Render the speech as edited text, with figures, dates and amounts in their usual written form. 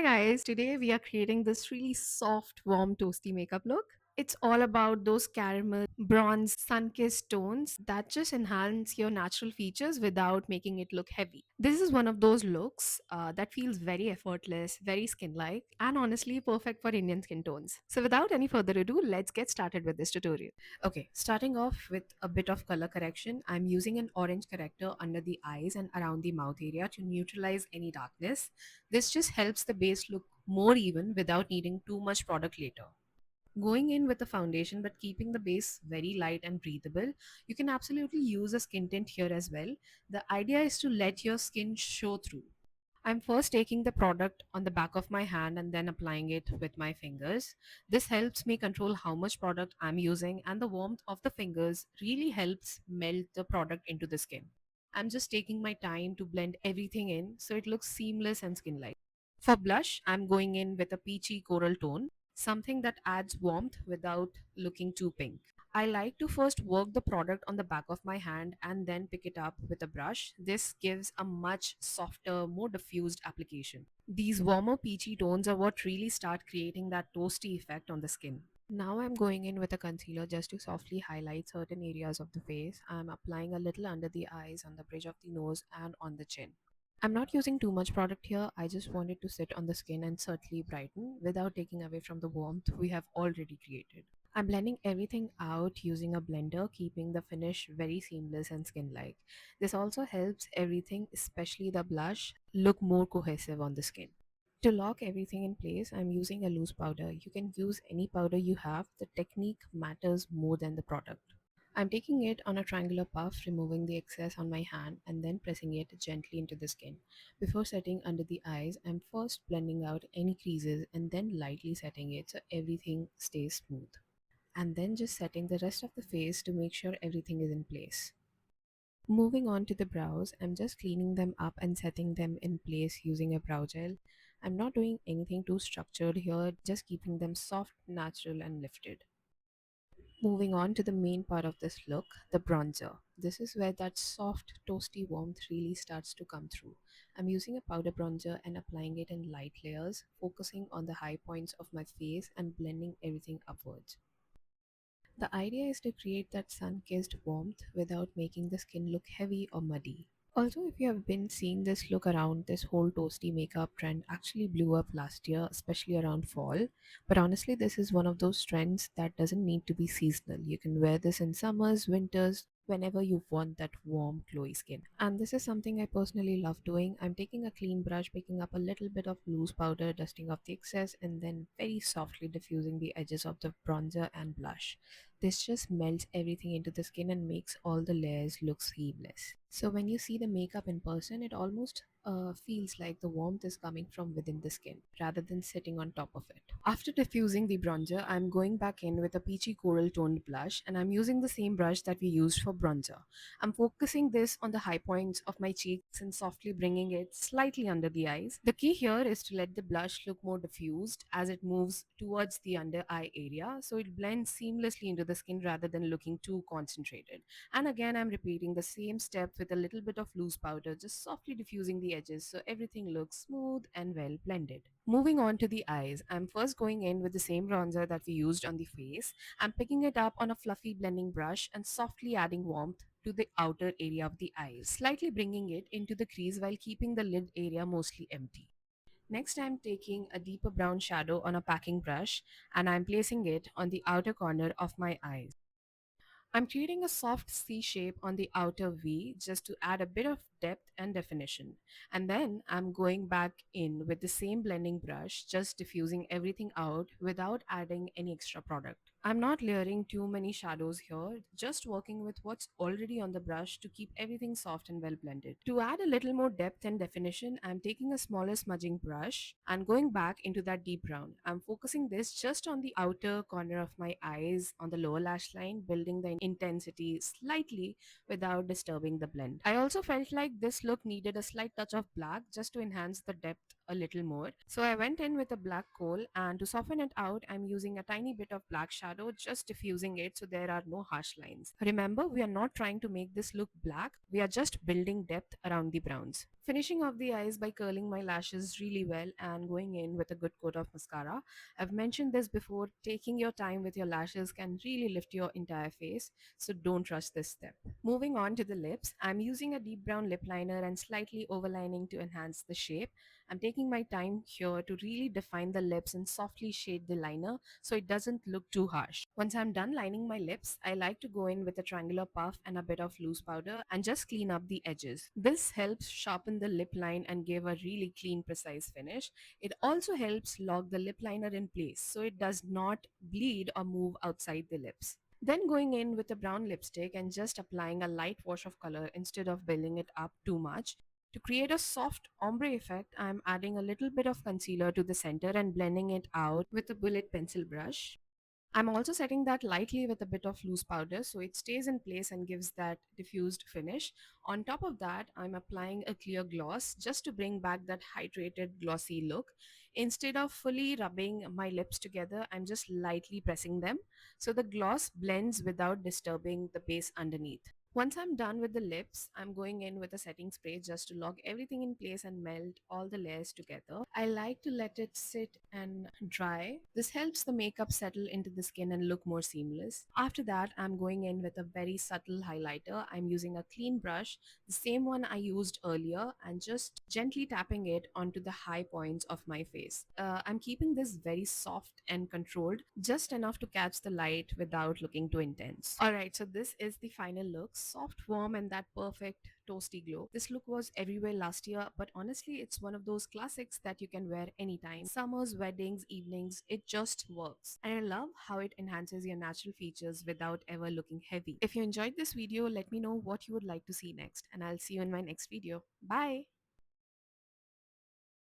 Hi guys, today we are creating this really soft, warm, toasty makeup look. It's all about those caramel, bronze, sun-kissed tones that just enhance your natural features without making it look heavy. This is one of those looks that feels very effortless, very skin-like, and honestly perfect for Indian skin tones. So without any further ado, let's get started with this tutorial. Okay, starting off with a bit of color correction, I'm using an orange corrector under the eyes and around the mouth area to neutralize any darkness. This just helps the base look more even without needing too much product later. Going in with a foundation but keeping the base very light and breathable, you can absolutely use a skin tint here as well. The idea is to let your skin show through. I'm first taking the product on the back of my hand and then applying it with my fingers. This helps me control how much product I'm using, and the warmth of the fingers really helps melt the product into the skin. I'm just taking my time to blend everything in so it looks seamless and skin-like. For blush, I'm going in with a peachy coral tone, something that adds warmth without looking too pink. I like to first work the product on the back of my hand and then pick it up with a brush. This gives a much softer, more diffused application. These warmer peachy tones are what really start creating that toasty effect on the skin. Now I'm going in with a concealer just to softly highlight certain areas of the face. I'm applying a little under the eyes, on the bridge of the nose, and on the chin. I'm not using too much product here. I just want it to sit on the skin and certainly brighten without taking away from the warmth we have already created. I'm blending everything out using a blender, keeping the finish very seamless and skin-like. This also helps everything, especially the blush, look more cohesive on the skin. To lock everything in place, I'm using a loose powder. You can use any powder you have. The technique matters more than the product. I'm taking it on a triangular puff, removing the excess on my hand and then pressing it gently into the skin. Before setting under the eyes, I'm first blending out any creases and then lightly setting it so everything stays smooth. And then just setting the rest of the face to make sure everything is in place. Moving on to the brows, I'm just cleaning them up and setting them in place using a brow gel. I'm not doing anything too structured here, just keeping them soft, natural, and lifted. Moving on to the main part of this look, the bronzer. This is where that soft, toasty warmth really starts to come through. I'm using a powder bronzer and applying it in light layers, focusing on the high points of my face and blending everything upwards. The idea is to create that sun-kissed warmth without making the skin look heavy or muddy. Also, if you have been seeing this look around, this whole toasty makeup trend actually blew up last year, especially around fall. But honestly, this is one of those trends that doesn't need to be seasonal. You can wear this in summers, winters, whenever you want that warm, glowy skin. And this is something I personally love doing. I'm taking a clean brush, picking up a little bit of loose powder, dusting off the excess, and then very softly diffusing the edges of the bronzer and blush. This just melts everything into the skin and makes all the layers look seamless. So when you see the makeup in person, it almost feels like the warmth is coming from within the skin rather than sitting on top of it. After diffusing the bronzer, I'm going back in with a peachy coral toned blush, and I'm using the same brush that we used for bronzer. I'm focusing this on the high points of my cheeks and softly bringing it slightly under the eyes. The key here is to let the blush look more diffused as it moves towards the under eye area, so it blends seamlessly into the skin rather than looking too concentrated. And again, I'm repeating the same step with a little bit of loose powder, just softly diffusing the edges so everything looks smooth and well blended. Moving on to the eyes, I'm first going in with the same bronzer that we used on the face. I'm picking it up on a fluffy blending brush and softly adding warmth to the outer area of the eyes, slightly bringing it into the crease while keeping the lid area mostly empty. Next, I'm taking a deeper brown shadow on a packing brush and I'm placing it on the outer corner of my eyes. I'm creating a soft C shape on the outer V just to add a bit of depth and definition. And then I'm going back in with the same blending brush, just diffusing everything out without adding any extra product. I'm not layering too many shadows here, just working with what's already on the brush to keep everything soft and well blended. To add a little more depth and definition, I'm taking a smaller smudging brush and going back into that deep brown. I'm focusing this just on the outer corner of my eyes on the lower lash line, building the intensity slightly without disturbing the blend. I also felt like this look needed a slight touch of black just to enhance the depth a little more. So I went in with a black coal, and to soften it out, I'm using a tiny bit of black shadow, just diffusing it so there are no harsh lines. Remember, we are not trying to make this look black, we are just building depth around the browns. Finishing off the eyes by curling my lashes really well and going in with a good coat of mascara. I've mentioned this before, taking your time with your lashes can really lift your entire face, so don't rush this step. Moving on to the lips, I'm using a deep brown lip liner and slightly overlining to enhance the shape. I'm taking my time here to really define the lips and softly shade the liner so it doesn't look too harsh. Once I'm done lining my lips, I like to go in with a triangular puff and a bit of loose powder and just clean up the edges. This helps sharpen the lip line and give a really clean, precise finish. It also helps lock the lip liner in place so it does not bleed or move outside the lips. Then going in with a brown lipstick and just applying a light wash of color instead of building it up too much. To create a soft ombre effect, I'm adding a little bit of concealer to the center and blending it out with a bullet pencil brush. I'm also setting that lightly with a bit of loose powder so it stays in place and gives that diffused finish. On top of that, I'm applying a clear gloss just to bring back that hydrated glossy look. Instead of fully rubbing my lips together, I'm just lightly pressing them so the gloss blends without disturbing the base underneath. Once I'm done with the lips, I'm going in with a setting spray just to lock everything in place and melt all the layers together. I like to let it sit and dry. This helps the makeup settle into the skin and look more seamless. After that, I'm going in with a very subtle highlighter. I'm using a clean brush, the same one I used earlier, and just gently tapping it onto the high points of my face. I'm keeping this very soft and controlled, just enough to catch the light without looking too intense. Alright, so this is the final look. Soft, warm, and that perfect toasty glow. This look was everywhere last year, but honestly, it's one of those classics that you can wear anytime. Summers, weddings, evenings, it just works. And I love how it enhances your natural features without ever looking heavy. If you enjoyed this video, let me know what you would like to see next, and I'll see you in my next video. Bye!